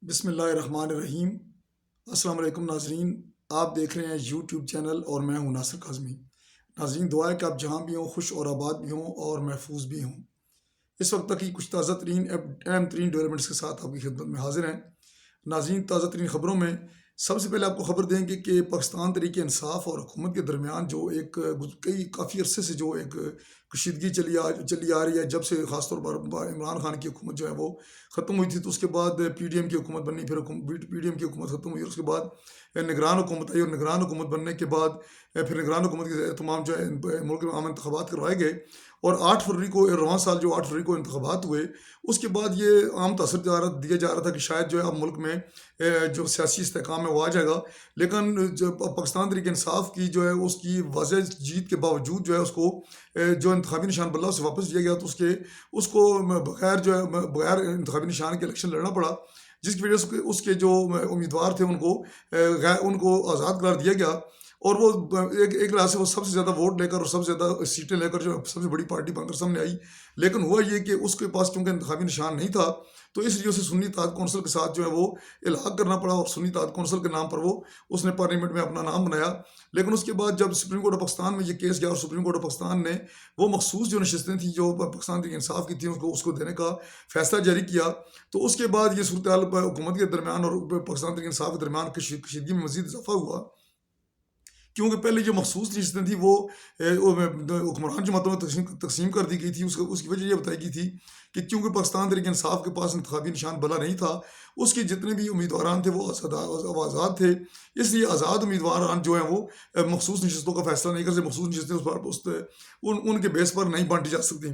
بسم اللہ الرحمن الرحیم۔ السلام علیکم ناظرین، آپ دیکھ رہے ہیں یوٹیوب چینل اور میں ہوں ناصر کاظمی۔ ناظرین، دعا ہے کہ آپ جہاں بھی ہوں خوش اور آباد بھی ہوں اور محفوظ بھی ہوں۔ اس وقت تک کی کچھ تازہ ترین اہم ترین ڈیولپمنٹس کے ساتھ آپ کی خدمت میں حاضر ہیں۔ ناظرین، تازہ ترین خبروں میں سب سے پہلے آپ کو خبر دیں گے کہ پاکستان تحریک انصاف اور حکومت کے درمیان جو ایک کافی عرصے سے جو ایک کشیدگی چلی آ رہی ہے، جب سے خاص طور پر عمران خان کی حکومت جو ہے وہ ختم ہوئی تھی، تو اس کے بعد پی ڈی ایم کی حکومت بنی، پھر پی ڈی ایم کی حکومت ختم ہوئی اور اس کے بعد نگران حکومت آئی، اور نگران حکومت بننے کے بعد پھر نگران حکومت کے تمام جو ہے ملک میں عام انتخابات کروائے گئے، اور 8 فروری کو رواں سال جو 8 فروری کو انتخابات ہوئے، اس کے بعد یہ عام تاثر دیا جا رہا تھا کہ شاید جو ہے اب ملک میں جو سیاسی استحکام ہے وہ آ جائے گا، لیکن جو پاکستان تحریک انصاف کی جو ہے اس کی واضح جیت کے باوجود جو ہے اس کو جو انتخابی نشان بلّہ سے واپس لیا گیا، تو اس کو بغیر انتخابی نشان کے الیکشن لڑنا پڑا، جس کی وجہ سے اس کے جو امیدوار تھے ان کو آزاد قرار دیا گیا، اور وہ ایک لحاظ سے وہ سب سے زیادہ ووٹ لے کر اور سب سے زیادہ سیٹیں لے کر جو سب سے بڑی پارٹی بن کر سامنے آئی۔ لیکن ہوا یہ کہ اس کے پاس چونکہ انتخابی نشان نہیں تھا، تو اس لیے اسے سنی اتحاد کونسل کے ساتھ جو ہے وہ الحاق کرنا پڑا، اور سنی اتحاد کونسل کے نام پر اس نے پارلیمنٹ میں اپنا نام بنایا۔ لیکن اس کے بعد جب سپریم کورٹ آف پاکستان میں یہ کیس گیا، اور سپریم کورٹ آف پاکستان نے وہ مخصوص جو نشستیں تھیں جو پاکستان تحریک انصاف کی تھیں اس کو دینے کا فیصلہ جاری کیا، تو اس کے بعد یہ صورتحال حکومت کے درمیان اور پاکستان تحریک انصاف کے درمیان کشیدگی میں مزید اضافہ ہوا، کیونکہ پہلے جو مخصوص نشستیں تھیں وہ حکمران جماعتوں میں تقسیم کر دی گئی تھی۔ اس کی وجہ یہ بتائی گئی تھی کہ کیونکہ پاکستان تحریک انصاف کے پاس انتخابی نشان بلا نہیں تھا، اس کے جتنے بھی امیدواران تھے وہ آزاد تھے، اس لیے آزاد امیدواران جو ہیں وہ مخصوص نشستوں کا فیصلہ نہیں کر سکتے، مخصوص نشستیں ان کے بیس پر نہیں بانٹی جا سکتی۔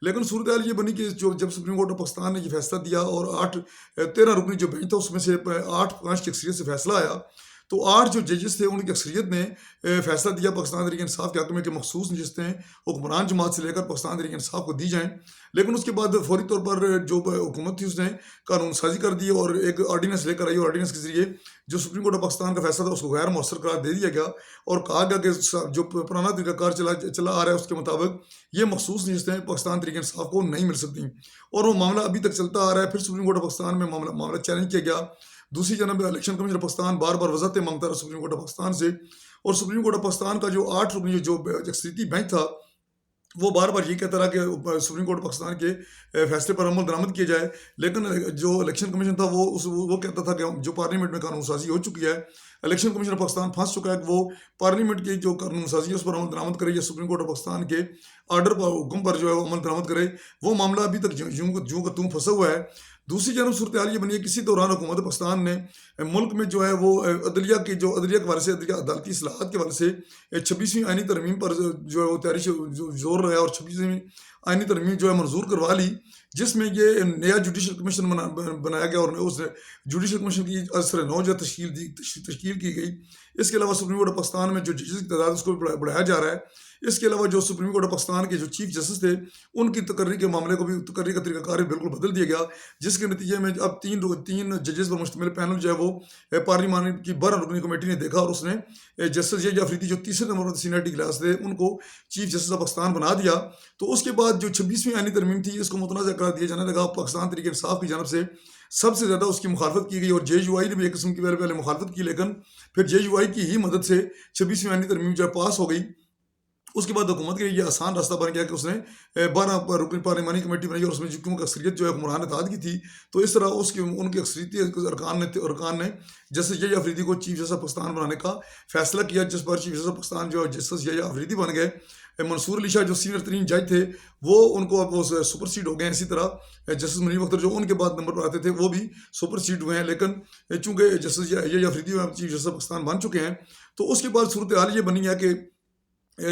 لیکن صورتحال یہ بنی کہ جب سپریم کورٹ آف پاکستان نے یہ فیصلہ دیا اور 13 رکنی جو بینچ تھا اس میں سے 8-5 کی اکثریت سے فیصلہ آیا، تو 8 جو ججز تھے ان کی اکثریت نے فیصلہ دیا پاکستان تحریک انصاف کے حق میں کہ مخصوص نشستیں حکمران جماعت سے لے کر پاکستان تحریک انصاف کو دی جائیں۔ لیکن اس کے بعد فوری طور پر جو حکومت تھی اس نے قانون سازی کر دی اور ایک آرڈیننس لے کر آئی، اور آرڈیننس کے ذریعے جو سپریم کورٹ آف پاکستان کا فیصلہ تھا اس کو غیر مؤثر قرار دے دیا گیا، اور کہا گیا کہ جو پرانا طریقہ کار چلا آ رہا ہے اس کے مطابق یہ مخصوص نشستیں پاکستان تحریک انصاف کو نہیں مل سکتی، اور وہ معاملہ ابھی تک چلتا آ رہا ہے۔ پھر سپریم کورٹ آف پاکستان میں معاملہ چیلنج کیا گیا۔ دوسری جانب الیکشن کمیشن آف پاکستان بار بار وضاحتیں مانگتا رہا سپریم کورٹ آف پاکستان سے، اور سپریم کورٹ آف پاکستان کا جو 8 رکنی جو اکثریتی بینچ تھا وہ بار بار یہ کہتا رہا کہ سپریم کورٹ پاکستان کے فیصلے پر عمل درآمد کیا جائے، لیکن جو الیکشن کمیشن تھا وہ کہتا تھا کہ جو پارلیمنٹ میں قانون سازی ہو چکی ہے، الیکشن کمیشن آف پاکستان پھنس چکا ہے کہ وہ پارلیمنٹ کی جو قانون سازی ہے اس پر عمل درآمد کرے یا سپریم کورٹ آف پاکستان کے آرڈر پر حکم پر جو ہے وہ عمل درآمد کرے، وہ معاملہ ابھی تک جوں کا توں پھنسا ہوا ہے۔ دوسری جانب صورتحال یہ بنی ہے کسی دوران حکومت پاکستان نے ملک میں جو ہے وہ عدلیہ کے حوالے سے عدالتی اصلاحات کے حوالے سے 26ویں آئینی ترمیم پر جو ہے وہ تیاری سے زور رہا، اور 26ویں آئینی ترمیم جو ہے منظور کروا لی، جس میں یہ نیا جوڈیشل کمیشن بنایا گیا، اور اس جوڈیشل کمیشن کی اثر 9 جو تشکیل کی گئی۔ اس کے علاوہ سپریم کورٹ آف پاکستان میں جو ججز کی تعداد اس کو بڑھایا جا رہا ہے۔ اس کے علاوہ جو سپریم کورٹ آف پاکستان کے جو چیف جسٹس تھے ان کی تقرری کے معاملے کو بھی تقرری کا طریقہ کار بالکل بدل دیا گیا، جس کے نتیجے میں اب 3 ججز پر مشتمل پینل جو ہے وہ پارلیمان کی 12 رکنی کمیٹی نے دیکھا، اور اس نے جسٹس یحییٰ افریدی جو تیسرے نمبر پر سینئرٹی کلاس تھے ان کو چیف جسٹس آف پاکستان بنا دیا۔ تو اس کے بعد جو 26ویں آئینی ترمیم تھی اس کو متنازع قرار دیا جانے لگا، پاکستان تحریک انصاف کی جانب سے سب سے زیادہ اس کی مخالفت کی گئی، اور جے یو آئی نے بھی ایک قسم کی پہلے مخالفت کی، لیکن پھر جے یو آئی کی ہی مدد سے 26ویں آئینی ترمیم جو ہے پاس ہو گئی۔ اس کے بعد حکومت کے لیے یہ آسان راستہ بن گیا کہ اس نے 12 رکنی پارلیمانی کمیٹی بنائی، اور اس میں کیونکہ اکثریت جو ہے حکمران اتحاد کی تھی، تو اس طرح ان کے اکثریتی ارکان نے جسٹس یحییٰ افریدی کو چیف جسٹس آف پاکستان بنانے کا فیصلہ کیا، جس پر چیف جسٹس آف پاکستان جو جسٹس یحییٰ افریدی بن گئے۔ منصور علی شاہ جو سینئر ترین جج تھے وہ ان کو اب وہ سپر سیڈ ہو گئے ہیں۔ اسی طرح جسٹس منیر اختر جو ان کے بعد نمبر پر آتے تھے وہ بھی سپر سیڈ ہوئے ہیں، لیکن چونکہ justice Yahya Afridi chief justice of Pakistan بن چکے ہیں، تو اس کے بعد صورتحال یہ بنی ہے کہ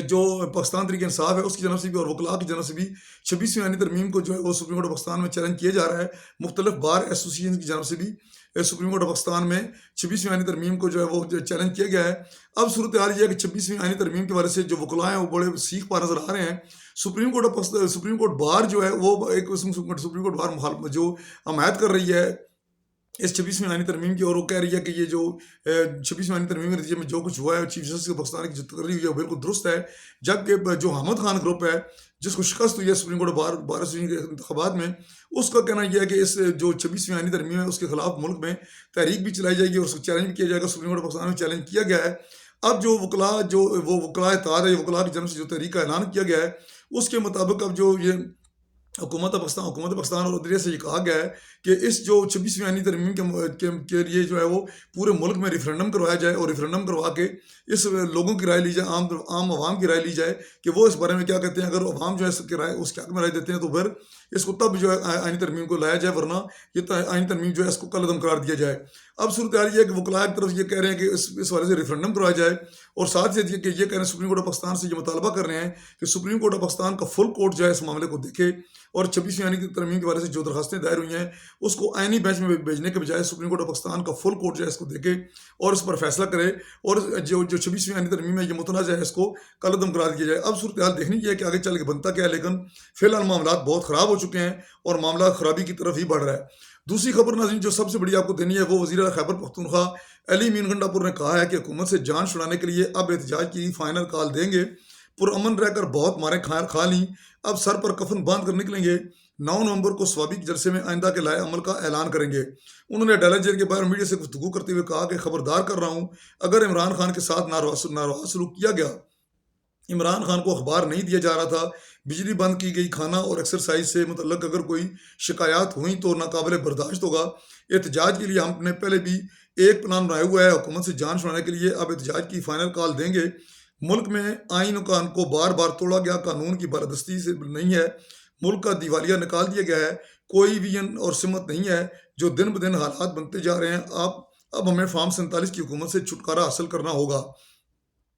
جو پاکستان تحریک انصاف ہے اس کی جانب سے بھی اور وکلاء کی جانب سے بھی 26ویں آئینی ترمیم کو جو ہے وہ سپریم کورٹ آف پاکستان میں چیلنج کیا جا رہا ہے۔ مختلف بار ایسوسی ایشن کی جانب سے بھی سپریم کورٹ آف پاکستان میں 26ویں آئینی ترمیم کو جو ہے وہ چیلنج کیا گیا ہے۔ اب صورتحال یہ ہے کہ 26ویں آئینی ترمیم کے بارے سے جو وکلاء ہیں وہ بڑے سیکھ پا نظر آ رہے ہیں۔ سپریم کورٹ بار جو ہے وہ ایک سپریم کورٹ بار جو حمایت کر رہی ہے اس 26ویں آئینی ترمیم کی، اور وہ کہہ رہی ہے کہ یہ جو 26ویں آئینی ترمیم کے نتیجے میں جو کچھ ہوا ہے چیف جسٹس پاکستان کی جو تقرری ہوئی ہے وہ بالکل درست ہے، جبکہ جو حامد خان گروپ ہے جس کو شکست ہوئی ہے سپریم کورٹ بار اسوسی کے انتخابات میں، اس کا کہنا یہ ہے کہ اس جو 26ویں آئینی ترمیم ہے اس کے خلاف ملک میں تحریک بھی چلائی جائے گی اور اس کو چیلنج بھی کیا جائے گا۔ سپریم کورٹ پاکستان میں چیلنج کیا گیا ہے۔ اب جو وکلاء اتحاد ہے، وکلاء کی جانب سے جو تحریک کا اعلان کیا گیا ہے، اس کے مطابق اب جو یہ حکومت پاکستان اور عدلیہ سے یہ کہا گیا ہے کہ اس جو 26ویں آئینی ترمیم کے لیے جو ہے وہ پورے ملک میں ریفرینڈم کروایا جائے، اور ریفرینڈم کروا کے اس لوگوں کی رائے لی جائے، عام عوام کی رائے لی جائے کہ وہ اس بارے میں کیا کہتے ہیں۔ اگر عوام جو ہے اس کے حق میں رائے دیتے ہیں تو پھر اس کو تب جو ہے آئینی ترمیم کو لایا جائے، ورنہ یہ آئینی ترمیم جو ہے اس کو کل عدم قرار دیا جائے۔ اب صورتحال یہ ہے کہ وکلاء کی طرف یہ کہہ رہے ہیں کہ اس والے سے ریفرینڈم کروایا جائے، اور ساتھ ہی کہ یہ کہہ رہے ہیں سپریم کورٹ آف پاکستان سے یہ مطالبہ کر رہے ہیں کہ سپریم کورٹ آف پاکستان کا فل کورٹ جو ہے اس معاملے کو دیکھے، اور 26ویں آئینی ترمیم کے حوالے سے جو درخواستیں دائر ہوئی ہیں اس کو آئینی بینچ میں بھیجنے کے بجائے سپریم کورٹ آف پاکستان کا فل کورٹ جو ہے اس کو دیکھے اور اس پر فیصلہ کرے، اور جو 26ویں آئینی ترمیم ہے یہ متنازع ہے، اس کو کل عدم قرار دیا جائے۔ اب صورتحال دیکھنی یہ ہے کہ آگے چل کے بنتا کیا ہے، لیکن فی الحال معاملات بہت خراب ہو چکے ہیں اور معاملات خرابی کی طرف ہی بڑھ رہا ہے۔ دوسری خبر ناظرین جو سب سے بڑی آپ کو دینی ہے وہ وزیر خیبر پختونخوا علی مین گنڈاپور نے کہا ہے کہ حکومت سے جان چھڑانے کے لیے اب احتجاج کی فائنل کال دیں گے، پرامن رہ کر بہت مارے کھا لیں، اب سر پر کفن باندھ کر نکلیں گے، 9 نومبر کو سوابی کے جلسے میں آئندہ کے لائے عمل کا اعلان کریں گے۔ انہوں نے ڈیلا جیل کے باہر میڈیا سے گفتگو کرتے ہوئے کہا کہ خبردار کر رہا ہوں، اگر عمران خان کے ساتھ ناروا سلوک کیا گیا، عمران خان کو اخبار نہیں دیا جا رہا تھا، بجلی بند کی گئی، کھانا اور ایکسرسائز سے متعلق اگر کوئی شکایات ہوئیں تو ناقابل برداشت ہوگا۔ احتجاج کے لیے ہم نے پہلے بھی ایک پلان بنایا ہوا ہے، حکومت سے جان چھڑانے کے لیے اب احتجاج کی فائنل کال دیں گے۔ ملک میں آئین و قانون کو بار بار توڑا گیا، قانون کی بالادستی سے نہیں ہے، ملک کا دیوالیہ نکال دیا گیا ہے، کوئی ویژن اور سمت نہیں ہے، جو دن بدن حالات بنتے جا رہے ہیں۔ اب ہمیں فارم 47 کی حکومت سے چھٹکارا حاصل کرنا ہوگا۔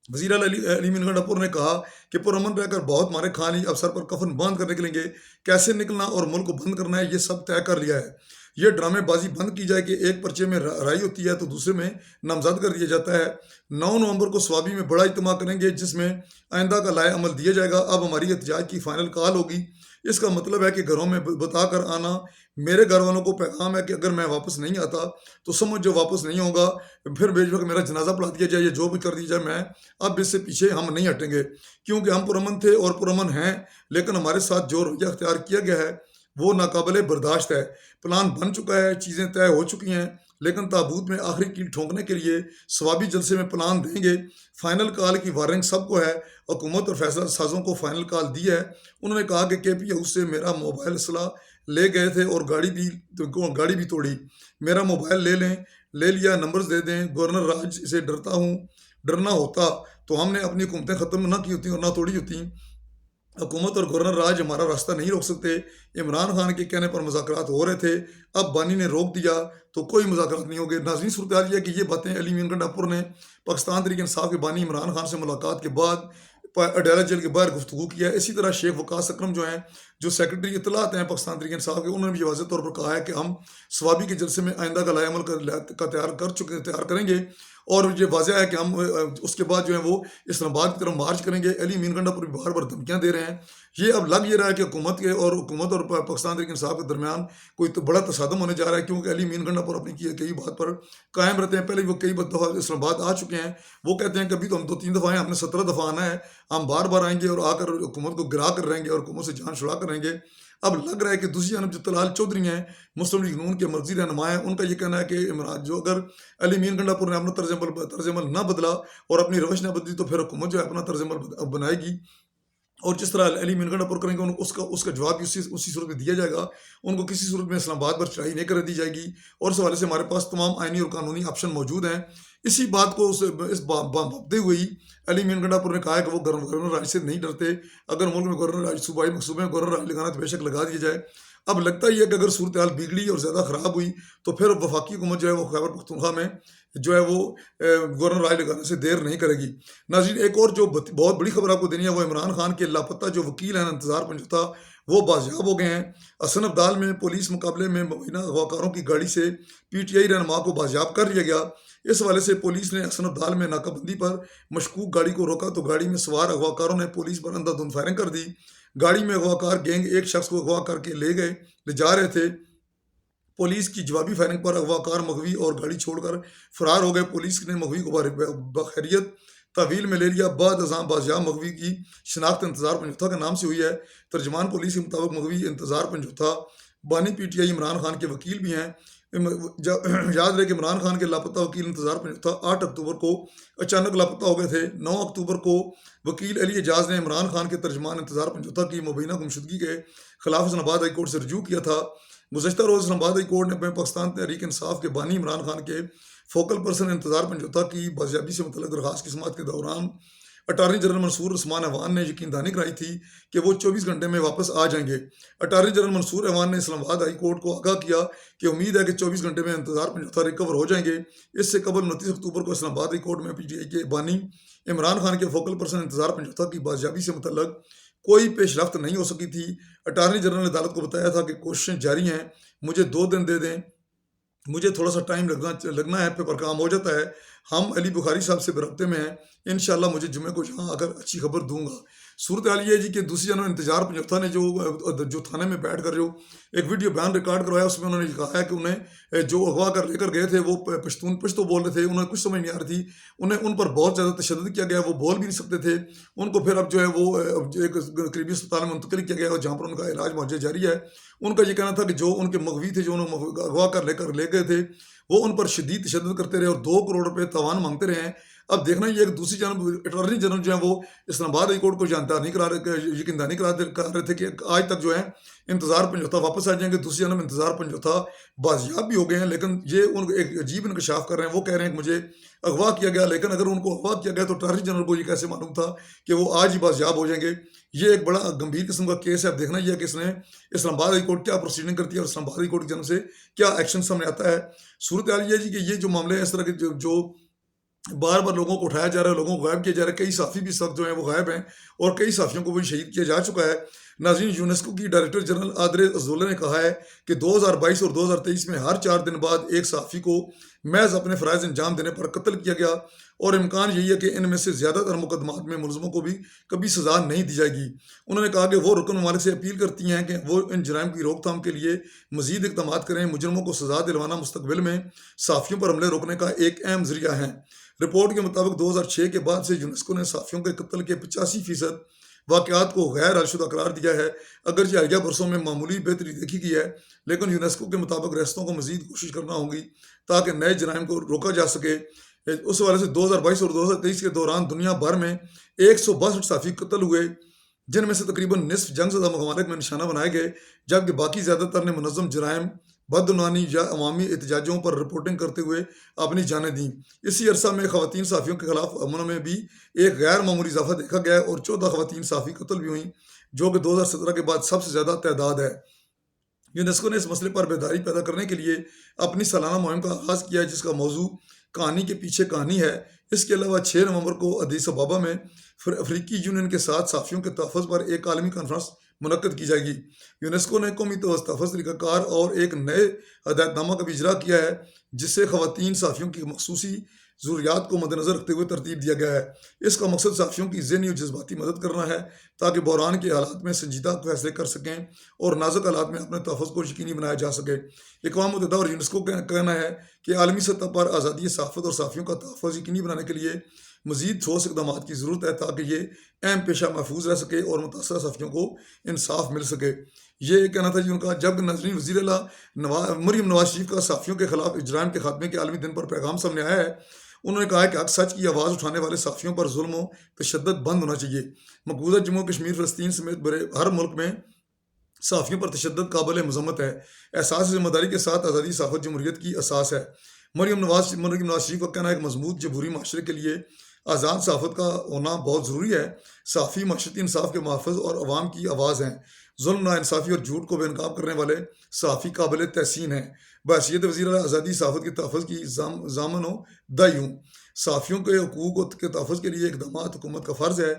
وزیر علی مین گنڈاپور نے کہا کہ پرامن رہ کر بہت مارے کھا لی، اب سر پر کفن باندھ کر نکلیں گے، کیسے نکلنا اور ملک کو بند کرنا ہے یہ سب طے کر لیا ہے۔ یہ ڈرامے بازی بند کی جائے کہ ایک پرچے میں رائے ہوتی ہے تو دوسرے میں نامزد کر دیا جاتا ہے۔ 9 نومبر کو سوابی میں بڑا اجتماع کریں گے جس میں آئندہ کا لائے عمل دیا جائے گا۔ اب ہماری احتجاج کی فائنل کال ہوگی، اس کا مطلب ہے کہ گھروں میں بتا کر آنا۔ میرے گھر والوں کو پیغام ہے کہ اگر میں واپس نہیں آتا تو سمجھ جو واپس نہیں ہوگا، پھر بھیج وقت میرا جنازہ پڑھا دیا جائے یا جو بھی کر دیا جائے، میں اب اس سے پیچھے ہم نہیں ہٹیں گے، کیونکہ ہم پرامن تھے اور پرامن ہیں، لیکن ہمارے ساتھ جو رویہ اختیار کیا گیا ہے وہ ناقابل برداشت ہے۔ پلان بن چکا ہے، چیزیں طے ہو چکی ہیں، لیکن تابوت میں آخری کیل ٹھونکنے کے لیے سوابی جلسے میں پلان دیں گے۔ فائنل کال کی وارننگ سب کو ہے، حکومت اور فیصلہ سازوں کو فائنل کال دی ہے۔ انہوں نے کہا کہ کے پی ہاؤس سے میرا موبائل اسلحہ لے گئے تھے اور گاڑی بھی توڑی، میرا موبائل لے لیا، نمبرز دے دیں۔ گورنر راج سے ڈرنا ہوتا تو ہم نے اپنی حکومتیں ختم نہ کی ہوتی اور نہ توڑی ہوتی۔ حکومت اور گورنر راج ہمارا راستہ نہیں روک سکتے۔ عمران خان کے کہنے پر مذاکرات ہو رہے تھے، اب بانی نے روک دیا تو کوئی مذاکرات نہیں ہوگے۔ ناظرین صورتحال یہ ہے کہ یہ باتیں علی مین گنڈاپور نے پاکستان تحریک انصاف کے بانی عمران خان سے ملاقات کے بعد ڈیلا جیل کے باہر گفتگو کیا ہے۔ اسی طرح شیخ وقاص اکرم جو ہیں، جو سیکرٹری اطلاعات ہیں پاکستان تحریک انصاف کے، انہوں نے بھی واضح طور پر کہا ہے کہ ہم سوابی کے جلسے میں آئندہ کا لائے عمل کا تیار کریں گے، اور یہ واضح ہے کہ ہم اس کے بعد جو ہے وہ اسلام آباد کی طرف مارچ کریں گے۔ علی مین گنڈاپور بھی بار بار دھمکیاں دے رہے ہیں۔ یہ اب لگ یہ رہا ہے کہ حکومت اور پاکستان تحریک انصاف کے درمیان کوئی تو بڑا تصادم ہونے جا رہا ہے، کیونکہ علی مین گنڈاپور اپنی کئی بات پر قائم رہتے ہیں۔ پہلے وہ کئی دفعہ اسلام آباد آ چکے ہیں، وہ کہتے ہیں کہ ابھی تو ہم 2-3 دفعہ آئے، ہم نے 17 دفعہ آنا ہے، ہم بار بار آئیں گے اور آ کر حکومت کو گرا کر رہیں گے اور حکومت سے جان چھڑا کر رہیں گے۔ اب لگ رہا ہے کہ دوسری جانب جو طلال چودھری ہیں، مسلم لیگ نون کے مرکزی رہنما ہیں، ان کا یہ کہنا ہے کہ جو اگر علی مین گنڈاپور نے اپنا طرز عمل نہ بدلا اور اپنی روش نہ بدلی تو پھر حکومت جو ہے اپنا طرز عمل بنائے گی، اور جس طرح علی مین گنڈاپور کریں گے اس کا جواب بھی اسی صورت میں دیا جائے گا۔ ان کو کسی صورت میں اسلام آباد پر چڑھائی نہیں کر دی جائے گی، اور اس حوالے سے ہمارے پاس تمام آئینی اور قانونی آپشن موجود ہیں۔ اسی بات کو اس بھاپتے ہوئی علی مین گنڈاپور نے کہا ہے کہ وہ گورنر راج سے نہیں ڈرتے، اگر ملک میں گورنر راج صوبے میں گورنر راج لگانا تو بے شک لگا دیا جائے۔ اب لگتا ہی ہے کہ اگر صورتحال بگڑی اور زیادہ خراب ہوئی تو پھر وفاقی حکومت جو ہے وہ خیبر پختونخوا میں جو ہے وہ گورنر راج لگانے سے دیر نہیں کرے گی۔ ناظرین ایک اور جو بہت بڑی خبر آپ کو دینی ہے وہ عمران خان کے لاپتہ جو وکیل ہیں انتظار پنجوتا، وہ بازیاب ہو گئے ہیں۔ حسن عبدال میں پولیس مقابلے میں مبینہ اغواکاروں کی گاڑی سے پی ٹی آئی رہنما کو بازیاب کر لیا گیا۔ اس حوالے سے پولیس نے حسن عبدال میں ناکہ بندی پر مشکوک گاڑی کو روکا تو گاڑی میں سوار اغواکاروں نے پولیس پر اندھا دھند فائرنگ کر دی۔ گاڑی میں اغواکار گینگ ایک شخص کو اغوا کر کے لے جا رہے تھے۔ پولیس کی جوابی فائرنگ پر اغوا کار مغوی اور گاڑی چھوڑ کر فرار ہو گئے۔ پولیس نے مغوی کو بخیریت تحویل میں لے لیا۔ بعد ازاں بازیاب مغوی کی شناخت انتظار پنجوتھا کے نام سے ہوئی ہے۔ ترجمان پولیس کے مطابق مغوی انتظار پنجوتھا بانی P T I Imran Khan کے وکیل بھی ہیں۔ یاد رہے کہ عمران خان کے لاپتہ وکیل انتظار پنجوتھا 8 اکتوبر کو اچانک لاپتہ ہو گئے تھے۔ 9 اکتوبر کو وکیل علی اعجاز نے عمران خان کے ترجمان انتظار پنجوتھا کی مبینہ گمشدگی کے خلاف اسلام آباد ہائی کورٹ سے رجوع کیا تھا۔ گزشتہ روز اسلام آباد ہائی کورٹ نے پاکستان تحریک انصاف کے بانی عمران خان کے فوکل پرسن انتظار پنجوتھا کی بازیابی سے متعلق درخواست کی سماعت کے دوران اٹارنی جنرل منصور عثمان ایوان نے یقین دہانی کرائی تھی کہ وہ 24 گھنٹے میں واپس آ جائیں گے۔ اٹارنی جنرل منصور ایوان نے اسلام آباد ہائی کورٹ کو آگاہ کیا کہ امید ہے کہ 24 گھنٹے میں انتظار پنجوتھا ریکور ہو جائیں گے۔ اس سے قبل 29 اکتوبر کو اسلام آباد ہائی کورٹ میں پی ٹی آئی کے بانی عمران خان کے فوکل پرسن انتظار پنجوتھا کی بازیابی سے متعلق کوئی پیش رفت نہیں ہو سکی تھی۔ اٹارنی جنرل نے عدالت کو بتایا تھا کہ کوششیں جاری ہیں، مجھے 2 دن دے دیں، مجھے تھوڑا سا ٹائم لگنا ہے، پھر کام ہو جاتا ہے۔ ہم علی بخاری صاحب سے برابطے میں ہیں، انشاءاللہ مجھے جمعے کو یہاں آ کر اچھی خبر دوں گا۔ صورتحال یہ ہے جی کہ دوسری جانب انتظار پنجوتھا نے جو تھانے میں بیٹھ کر جو ایک ویڈیو بیان ریکارڈ کروایا، اس میں انہوں نے کہا ہے کہ انہیں جو اغوا کر لے کر گئے تھے وہ پشتو بول رہے تھے، انہیں کچھ سمجھ نہیں آ رہی تھی، ان پر بہت زیادہ تشدد کیا گیا، وہ بول بھی نہیں سکتے تھے۔ ان کو پھر اب جو ہے وہ ایک قریبی اسپتال میں منتقل کیا گیا، جہاں پر ان کا علاج معالجہ جاری ہے۔ ان کا یہ کہنا تھا کہ جو ان کے مغوی تھے، جو انہوں اغوا کر لے گئے تھے، وہ ان پر شدید تشدد کرتے رہے اور 2 کروڑ روپے تاوان مانگتے رہے ہیں۔ اب دیکھنا یہ کہ دوسری جانب اٹارنی جنرل جو ہیں وہ اسلام آباد ہائی کورٹ کو یقین دہانی کرا رہے تھے کہ آج تک جو ہے انتظار پنجوتھا واپس آ جائیں گے۔ دوسری جانب انتظار پنجوتھا بازیاب بھی ہو گئے ہیں، لیکن یہ ان کو ایک عجیب انکشاف کر رہے ہیں۔ وہ کہہ رہے ہیں کہ مجھے اغوا کیا گیا، لیکن اگر ان کو اغوا کیا گیا تو اٹارنی جنرل کو یہ کیسے معلوم تھا کہ وہ آج ہی بازیاب ہو جائیں گے؟ یہ ایک بڑا گمبھیر قسم کا کیس ہے۔ اب دیکھنا یہ ہے کہ اس نے اسلام آباد ہائی کورٹ کیا پروسیڈنگ کرتی ہے اور اسلام آباد ہائی کورٹ کی جانب سے کیا ایکشن سامنے آتا ہے۔ صورتحال یہ ہے جی کہ یہ جو معاملے ہیں اس طرح کے جو بار بار لوگوں کو اٹھایا جا رہا ہے، لوگوں کو غائب کیا جا رہا ہے، کئی صحافی بھی اس وقت جو ہیں وہ غائب ہیں اور کئی صحافیوں کو بھی شہید کیا جا چکا ہے۔ ناظرین، یونیسکو کی ڈائریکٹر جنرل آدرے ازولے نے کہا ہے کہ 2022 اور 2023 میں ہر 4 دن بعد ایک صحافی کو محض اپنے فرائض انجام دینے پر قتل کیا گیا اور امکان یہی ہے کہ ان میں سے زیادہ تر مقدمات میں ملزموں کو بھی کبھی سزا نہیں دی جائے گی۔ انہوں نے کہا کہ وہ رکن ممالک سے اپیل کرتی ہیں کہ وہ ان جرائم کی روک تھام کے لیے مزید اقدامات کریں۔ مجرموں کو سزا دلوانا مستقبل میں صحافیوں پر حملے روکنے کا ایک اہم ذریعہ ہے۔ رپورٹ کے مطابق 2006 کے بعد سے یونیسکو نے صحافیوں کے قتل کے 85% واقعات کو غیر حل شدہ قرار دیا ہے۔ اگرچہ حالیہ برسوں میں معمولی بہتری دیکھی گئی ہے، لیکن یونیسکو کے مطابق ریاستوں کو مزید کوشش کرنا ہوگی تاکہ نئے جرائم کو روکا جا سکے۔ اس حوالے سے 2022 اور 2023 کے دوران دنیا بھر میں 162 صحافی قتل ہوئے، جن میں سے تقریباً نصف جنگ زدہ ممالک میں نشانہ بنائے گئے، جبکہ باقی زیادہ تر نے منظم جرائم، بدعنوانی یا عوامی احتجاجوں پر رپورٹنگ کرتے ہوئے اپنی جانیں دیں۔ اسی عرصہ میں خواتین صحافیوں کے خلاف امن میں بھی ایک غیر معمولی اضافہ دیکھا گیا اور 14 خواتین صحافی قتل بھی ہوئیں، جو کہ 2017 کے بعد سب سے زیادہ تعداد ہے۔ یونیسکو نے اس مسئلے پر بیداری پیدا کرنے کے لیے اپنی سالانہ مہم کا آغاز کیا ہے، جس کا موضوع کہانی کے پیچھے کہانی ہے۔ اس کے علاوہ 6 نومبر کو ادیس ابابا میں افریقی یونین کے ساتھ صحافیوں کے تحفظ پر ایک عالمی کانفرنس منعقد کی جائے گی۔ یونیسکو نے قومی تحفظ طریقہ کار اور ایک نئے ہدایت نامہ کا بھی اجرا کیا ہے، جس سے خواتین صحافیوں کی خصوصی ضروریات کو مد نظر رکھتے ہوئے ترتیب دیا گیا ہے۔ اس کا مقصد صحافیوں کی ذہنی اور جذباتی مدد کرنا ہے تاکہ بحران کے حالات میں سنجیدہ فیصلے کر سکیں اور نازک حالات میں اپنے تحفظ کو یقینی بنایا جا سکے۔ اقوام متحدہ اور یونیسکو کا کہنا ہے کہ عالمی سطح پر آزادی صحافت اور صحافیوں کا تحفظ یقینی بنانے کے لیے مزید ٹھوس اقدامات کی ضرورت ہے تاکہ یہ اہم پیشہ محفوظ رہ سکے اور متاثرہ صحافیوں کو انصاف مل سکے۔ یہ کہنا تھا جی ان کا۔ جب ناظرین، وزیر اعلیٰ مریم نواز شریف کا صحافیوں کے خلاف جرائم کے خاتمے کے عالمی دن پر پیغام سامنے آیا ہے۔ انہوں نے کہا ہے کہ حق سچ کی آواز اٹھانے والے صحافیوں پر ظلم و تشدد بند ہونا چاہیے۔ مقبوضہ جموں کشمیر، فلسطین سمیت ہر ملک میں صحافیوں پر تشدد قابل مذمت ہے۔ احساس ذمہ داری کے ساتھ آزادی صحافت جمہوریت کی اساس ہے۔ مریم نواز شریف کا کہنا ہے کہ مضبوط جمہوری معاشرے کے لیے آزاد صحافت کا ہونا بہت ضروری ہے۔ صحافی معاشرتی انصاف کے محافظ اور عوام کی آواز ہیں۔ ظلم، ناانصافی اور جھوٹ کو بے نقاب کرنے والے صحافی قابل تحسین ہیں۔ بحیثیت وزیر اعلیٰ آزادی صحافت کے تحفظ کی ضامن و دائی ہوں۔ صحافیوں کے حقوق کے تحفظ کے لیے اقدامات حکومت کا فرض ہے۔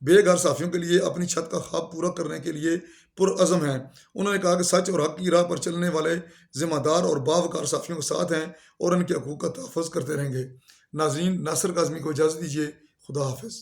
بے گھر صحافیوں کے لیے اپنی چھت کا خواب پورا کرنے کے لیے پرعزم ہیں۔ انہوں نے کہا کہ سچ اور حق کی راہ پر چلنے والے ذمہ دار اور باوقار صحافیوں کے ساتھ ہیں اور ان کے حقوق کا تحفظ کرتے رہیں گے۔ ناظرین، ناصر کاظمی کو اجازت دیجیے۔ خدا حافظ۔